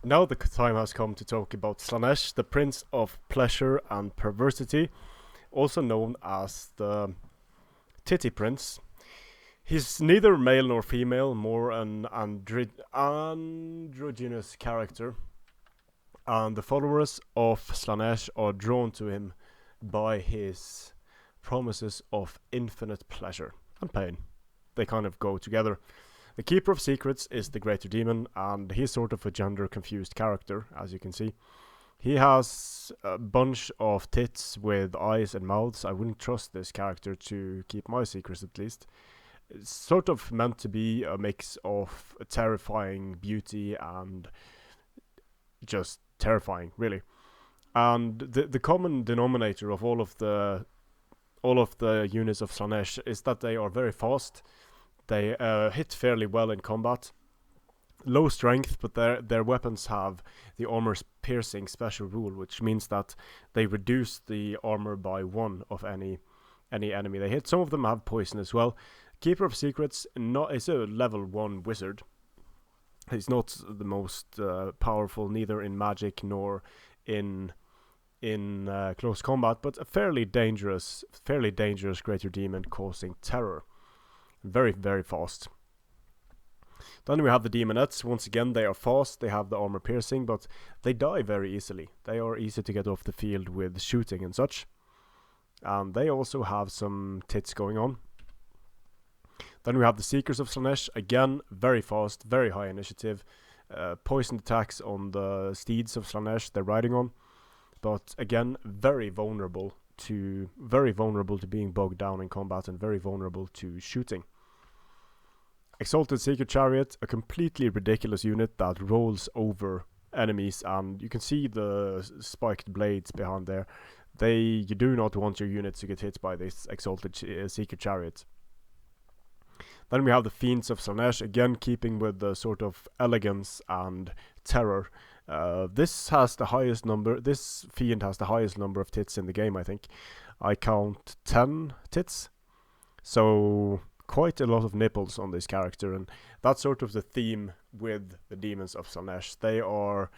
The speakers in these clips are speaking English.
Now the time has come to talk about Slaneesh, the Prince of Pleasure and Perversity, also known as the Titty Prince. He's neither male nor female, more an androgynous character, and the followers of Slaneesh are drawn to him by his promises of infinite pleasure and pain. They kind of go together. The Keeper of Secrets is the greater demon, and he's sort of a gender confused character, as you can see. He has a bunch of tits with eyes and mouths. I wouldn't trust this character to keep my secrets, at least. It's sort of meant to be a mix of a terrifying beauty and just terrifying, really. And the common denominator of all of the units of Slaneesh is that they are very fast. They hit fairly well in combat. Low strength, but their weapons have the armor's piercing special rule, which means that they reduce the armor by one of any enemy they hit. Some of them have poison as well. Keeper of Secrets is a level 1 wizard. He's not the most powerful, neither in magic nor in close combat, but a fairly dangerous greater demon causing terror. Very, very fast. Then we have the Daemonettes. Once again, they are fast, they have the armor piercing, but they die very easily. They are easy to get off the field with shooting and such. And they also have some tits going on. Then we have the Seekers of Slaneesh. Again, very fast, very high initiative. Poisoned attacks on the steeds of Slaneesh they're riding on. But again, very vulnerable to being bogged down in combat and very vulnerable to shooting. Exalted Seeker Chariot, a completely ridiculous unit that rolls over enemies, and you can see the spiked blades behind there. You do not want your units to get hit by this Exalted Seeker Chariot. Then we have the Fiends of Slaneesh, again keeping with the sort of elegance and terror. This fiend has the highest number of tits in the game, I think. I count 10 tits. So quite a lot of nipples on this character, and that's sort of the theme with the demons of Slaneesh. They are,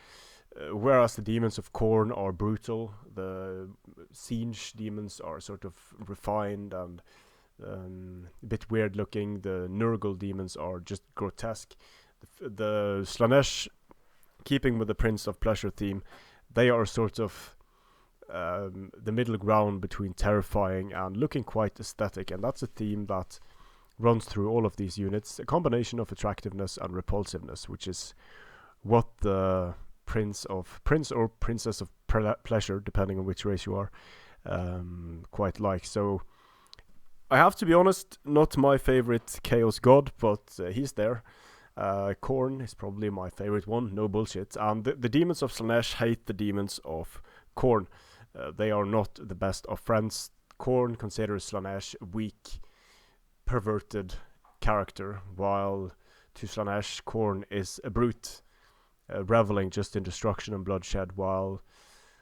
whereas the demons of Khorne are brutal, the Siege demons are sort of refined and a bit weird looking. The Nurgle demons are just grotesque. The Slaneesh, keeping with the Prince of Pleasure theme, they are sort of the middle ground between terrifying and looking quite aesthetic, and that's a theme that runs through all of these units, a combination of attractiveness and repulsiveness, which is what the prince or princess of pleasure, depending on which race you are, quite like. So I have to be honest, not my favorite chaos god, but he's there. Khorne is probably my favorite one, no bullshit. And the demons of Slaneesh hate the demons of Khorne. They are not the best of friends. Khorne considers Slaneesh weak, perverted character, while to Slaneesh, Khorne is a brute, reveling just in destruction and bloodshed, while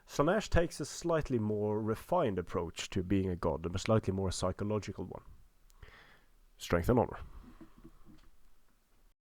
Slaneesh takes a slightly more refined approach to being a god, a slightly more psychological one. Strength and honor.